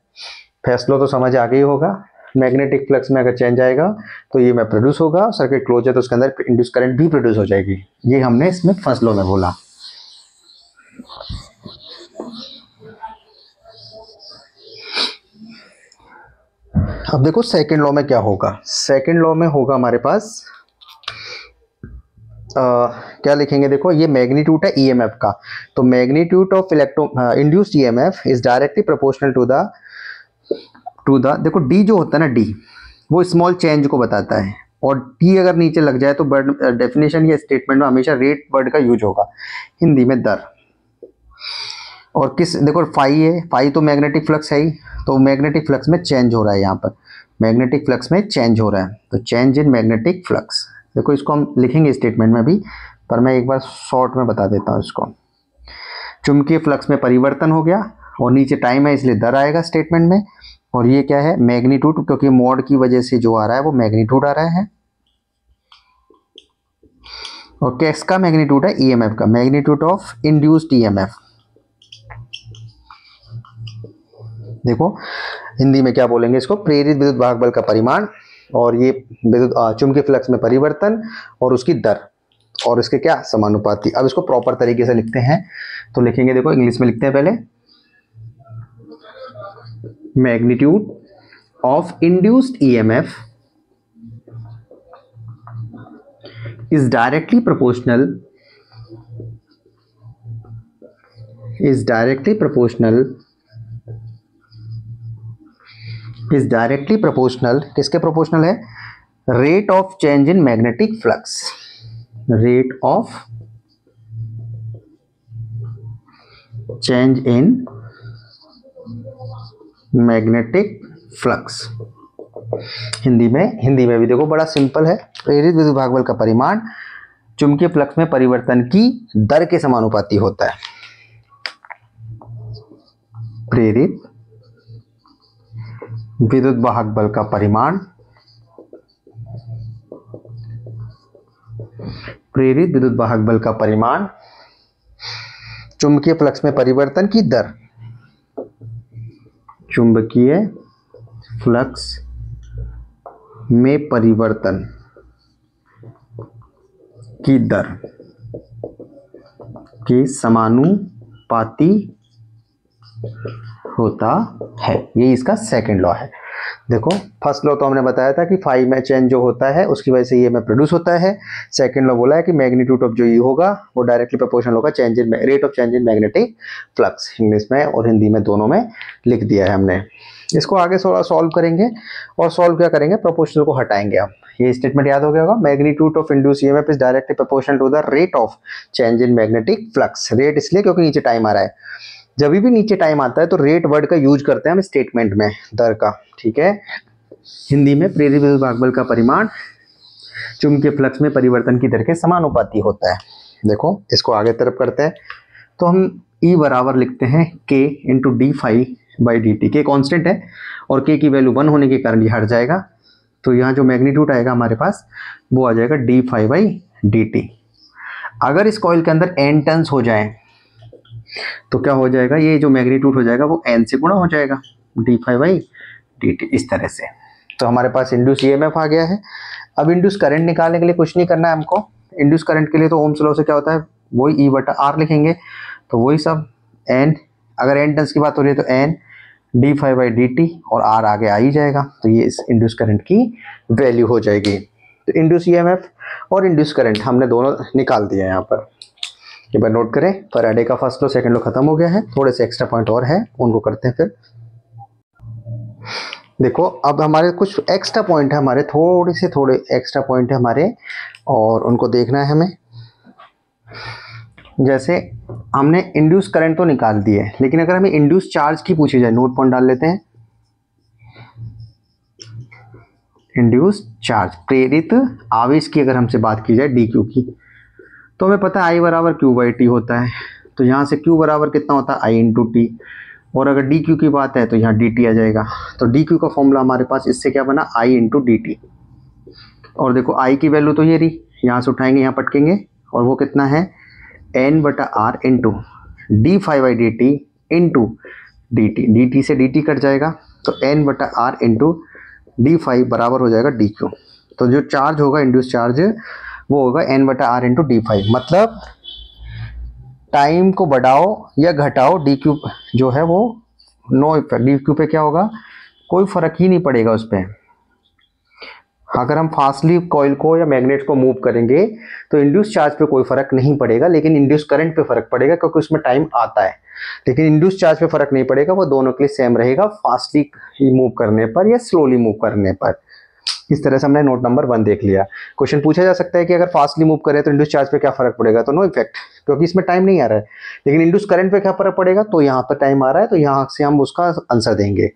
फर्स्ट लॉ तो समझ आ गई होगा, मैग्नेटिक फ्लक्स में अगर चेंज आएगा तो ये में प्रोड्यूस होगा, सर्किट क्लोज है तो उसके अंदर इंड्यूस करंट भी प्रोड्यूस हो जाएगी। ये हमने इसमें फर्स्ट लॉ में बोला। अब देखो सेकेंड लॉ में क्या होगा। सेकेंड लॉ में होगा हमारे पास क्या लिखेंगे, देखो ये मैग्नीट्यूड है ईएमएफ का, तो magnitude of induced EMF is directly proportional to the देखो डी जो होता है ना, डी वो स्मॉल चेंज को बताता है, और टी अगर नीचे लग जाए तो वर्ड डेफिनेशन या स्टेटमेंट में हमेशा रेट वर्ड का यूज होगा, हिंदी में दर। और किस, देखो फाई है, फाई तो मैग्नेटिक फ्लक्स है ही, तो मैग्नेटिक फ्लक्स में चेंज हो रहा है, यहाँ पर मैग्नेटिक फ्लक्स में चेंज हो रहा है, तो चेंज इन मैग्नेटिक फ्लक्स। देखो इसको हम लिखेंगे स्टेटमेंट में भी, पर मैं एक बार शॉर्ट में बता देता हूँ इसको। चुंबकीय फ्लक्स में परिवर्तन हो गया, और नीचे टाइम है इसलिए दर आएगा स्टेटमेंट में, और ये क्या है, मैग्नीट्यूड, क्योंकि मोड की वजह से जो आ रहा है वो मैग्नीट्यूड आ रहा है। और किसका मैग्नीट्यूड है, ईएमएफ का, मैग्नीट्यूड ऑफ इंड्यूस्ड ईएमएफ। देखो हिंदी में क्या बोलेंगे इसको, प्रेरित विद्युत वाहक बल का परिमाण, और ये विद्युत चुंबकीय फ्लक्स में परिवर्तन और उसकी दर, और इसके क्या समानुपाती। अब इसको प्रॉपर तरीके से लिखते हैं, तो लिखेंगे, देखो इंग्लिश में लिखते हैं पहले, magnitude of induced EMF is directly proportional किसके प्रोपोर्शनल है, rate of change in magnetic flux, rate of change in magnetic flux. Hindi में भी देखो बड़ा सिंपल है, प्रेरित विद्युत वाहक बल का परिमाण चुंबकीय फ्लक्स में परिवर्तन की दर के समानुपाती होता है। प्रेरित विद्युत वाहक बल का परिमाण, प्रेरित विद्युत वाहक बल का परिमाण चुंबकीय फ्लक्स में परिवर्तन की दर, चुंबकीय फ्लक्स में परिवर्तन की दर के समानुपाती होता है। ये इसका सेकंड लॉ है। देखो फर्स्ट लॉ तो हमने बताया था कि फाई में चेंज जो होता है उसकी वजह से ये में प्रोड्यूस होता है। सेकंड लॉ बोला है कि मैग्नीट्यूड ऑफ जो ये होगा वो डायरेक्टली प्रोपोर्शनल होगा change in rate of change in magnetic flux. English में और हिंदी में दोनों में लिख दिया है हमने। इसको आगे थोड़ा सॉल्व करेंगे, और सॉल्व क्या करेंगे, प्रोपोर्शनल को हटाएंगे हम। ये स्टेटमेंट याद हो गया होगा, magnitude of induce EMF is directly proportional to the rate of change in magnetic flux. Rate इसलिए क्योंकि नीचे टाइम आ रहा है, जब भी नीचे टाइम आता है तो रेट वर्ड का यूज करते हैं हम स्टेटमेंट में, दर का। ठीक है, हिंदी में प्रेरित विद्युत वाहक बल का परिमाण चुंबकीय फ्लक्स में परिवर्तन की दर के समानुपाती होता है। देखो इसको आगे तरफ करते हैं, तो हम E बराबर लिखते हैं K into d∅/dt। K constant है और K की वैल्यू 1 होने के कारण ये हट जाएगा, तो यहाँ जो मैग्नीट्यूड आएगा हमारे पास वो आ जाएगा d∅/dt। अगर इस कॉइल के अंदर n टर्न्स हो जाए तो क्या हो जाएगा, ये जो मैग्नीट्यूड हो जाएगा वो n से गुणा हो जाएगा, d∅/dt इस तरह से। तो हमारे पास इंड्यूस ईएमएफ आ गया है। अब इंड्यूस करंट निकालने के लिए कुछ नहीं करना है हमको। इंड्यूस करंट के लिए तो ओम्स लॉ से क्या होता है, वही E/R लिखेंगे, तो वही सब n, अगर n टर्न्स की बात हो रही है तो n d∅/dt और R आगे आ ही जाएगा, तो ये इस इंड्यूस करंट की वैल्यू हो जाएगी। तो इंड्यूस ईएमएफ और इंड्यूस करंट हमने दोनों निकाल दिया यहाँ पर। एक बार नोट करें, फैराडे का फर्स्ट लॉ सेकंड लॉ खत्म हो गया है, थोड़े से एक्स्ट्रा पॉइंट और है, उनको करते हैं फिर। देखो अब हमारे कुछ एक्स्ट्रा पॉइंट है, हमारे थोड़े एक्स्ट्रा पॉइंट है हमारे, और उनको देखना है हमें। जैसे हमने इंड्यूस करंट तो निकाल दिए, लेकिन अगर हमें इंड्यूस चार्ज की पूछी जाए, नोट पॉइंट डाल लेते हैं। इंड्यूस चार्ज, प्रेरित आवेश की अगर हमसे बात की जाए डी क्यू की, तो हमें पता है आई बराबर क्यू बाई टी होता है। तो यहाँ से क्यू बराबर कितना होता है, आई इंटू टी, और अगर डी क्यू की बात है तो यहाँ डी टी आ जाएगा। तो डी क्यू का फॉर्मूला हमारे पास इससे क्या बना, आई इंटू डी टी। और देखो आई की वैल्यू तो ये रही, यहाँ से उठाएंगे यहाँ पटकेंगे, और वो कितना है एन बटा R into D five by D T into D T, D T से डी टी कट जाएगा, तो एन बटा आर इंटू डी फाइव बराबर हो जाएगा डी क्यू। तो जो चार्ज होगा इंड्यूस चार्ज वो होगा एन बटा आर इंटू डी फाइव। मतलब टाइम को बढ़ाओ या घटाओ, डी क्यू जो है वो नो इफेक्ट, डी क्यू पे क्या होगा, कोई फर्क ही नहीं पड़ेगा उस पर। अगर हम फास्टली कॉइल को या मैग्नेट को मूव करेंगे तो इंड्यूस चार्ज पे कोई फर्क नहीं पड़ेगा, लेकिन इंड्यूस करंट पे फर्क पड़ेगा, क्योंकि उसमें टाइम आता है। लेकिन इंड्यूस चार्ज पे फर्क नहीं पड़ेगा, वो दोनों के लिए सेम रहेगा, फास्टली मूव करने पर या स्लोली मूव करने पर। इस तरह से हमने नोट नंबर 1 देख लिया। क्वेश्चन पूछा जा सकता है कि अगर फास्टली मूव करें तो इंड्यूस चार्ज पे क्या फर्क पड़ेगा, तो नो इफेक्ट, क्योंकि इसमें टाइम नहीं आ रहा है। लेकिन इंड्यूस करंट पे क्या फर्क पड़ेगा, तो यहाँ पर टाइम आ रहा है, तो यहाँ से हम उसका आंसर देंगे।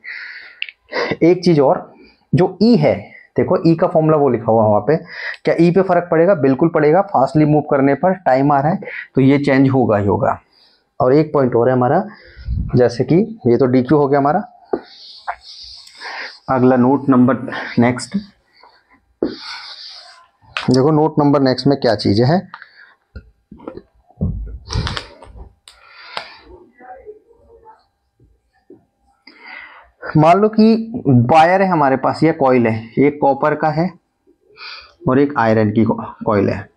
एक चीज और, जो ई है, देखो ई का फॉर्मूला वो लिखा हुआ वहां पे, क्या ई पे फर्क पड़ेगा, बिल्कुल पड़ेगा। फास्टली मूव करने पर टाइम आ रहा है तो ये चेंज होगा ही होगा। और एक पॉइंट और है हमारा, जैसे कि ये तो डी क्यू हो गया हमारा। अगला नोट नंबर नेक्स्ट, देखो नोट नंबर नेक्स्ट में क्या चीज है। मान लो कि वायर है हमारे पास, ये कॉइल है, एक कॉपर का है और एक आयरन की कॉइल है।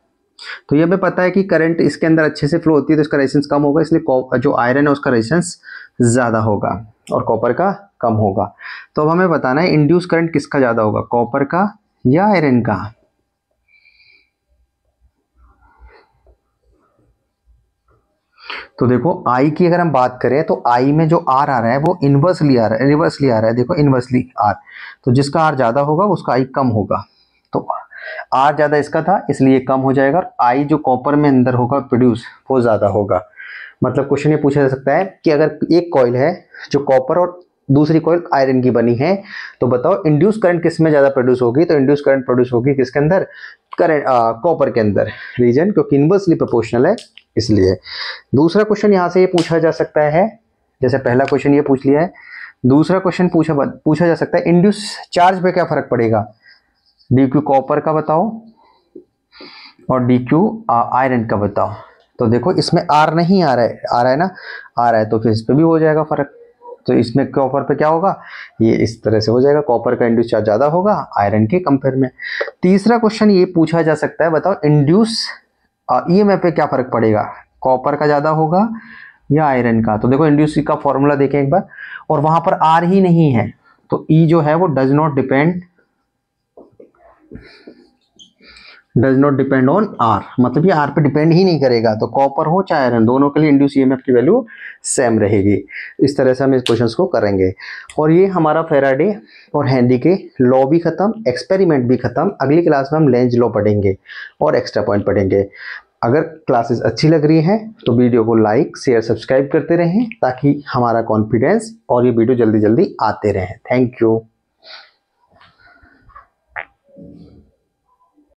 तो ये हमें पता है कि करंट इसके अंदर अच्छे से फ्लो होती है, तो इसका रेजिस्टेंस कम होगा, इसलिए जो आयरन है उसका रेजिस्टेंस ज़्यादा होगा और कॉपर का कम होगा। तो अब हमें बताना है इंड्यूस करंट किसका ज़्यादा होगा, कॉपर का या आयरन का। तो देखो आई की अगर हम बात करें तो आई में जो आर आ रहा है वो इनवर्सली आ रहा है, रिवर्सली आ रहा है, देखो इनवर्सली आर। तो जिसका आर ज़्यादा होगा उसका आई कम होगा। तो आर ज़्यादा इसका था इसलिए कम हो जाएगा, और आई जो कॉपर में अंदर होगा प्रोड्यूस वो ज़्यादा होगा। मतलब क्वेश्चन ये पूछा जा सकता है कि अगर एक कॉइल है जो कॉपर और दूसरी कॉइल आयरन की बनी है, तो बताओ इंड्यूस करंट किस में ज़्यादा प्रोड्यूस होगी। तो इंड्यूस करंट प्रोड्यूस होगी किसके अंदर, करंट कॉपर के अंदर। रीजन क्योंकि इनवर्सली प्रोपोर्शनल है इसलिए। दूसरा क्वेश्चन यहाँ से ये पूछा जा सकता है, जैसे पहला क्वेश्चन ये पूछ लिया है, दूसरा क्वेश्चन पूछा जा सकता है इंड्यूस चार्ज पे क्या फर्क पड़ेगा, डी क्यू कॉपर का बताओ और डी क्यू आयरन का बताओ। तो देखो इसमें आर नहीं आ रहा है ना, आ रहा है तो फिर इस पर भी हो जाएगा फर्क। तो इसमें कॉपर पे क्या होगा, ये इस तरह से हो जाएगा, कॉपर का इंड्यूस चार्ज ज़्यादा होगा आयरन के कंपेयर में। तीसरा क्वेश्चन ये पूछा जा सकता है, बताओ इंड्यूस ईएमएफ पे क्या फर्क पड़ेगा, कॉपर का ज़्यादा होगा या आयरन का। तो देखो इंड्यूस का फॉर्मूला देखें एक बार, और वहाँ पर आर ही नहीं है, तो ई जो है वो does not depend on R, मतलब ये आर पे डिपेंड ही नहीं करेगा। तो कॉपर हो चाहे आयरन, दोनों के लिए इंड्यूस ईएमएफ की वैल्यू सेम रहेगी। इस तरह से हम इस क्वेश्चंस को करेंगे। और ये हमारा फैराडे और हेनरी के लॉ भी खत्म, एक्सपेरिमेंट भी खत्म। अगली क्लास में हम लेंज लॉ पढ़ेंगे और एक्स्ट्रा पॉइंट पढ़ेंगे। अगर क्लासेस अच्छी लग रही हैं तो वीडियो को लाइक शेयर सब्सक्राइब करते रहें, ताकि हमारा कॉन्फिडेंस और ये वीडियो जल्दी जल्दी आते रहें। Thank you.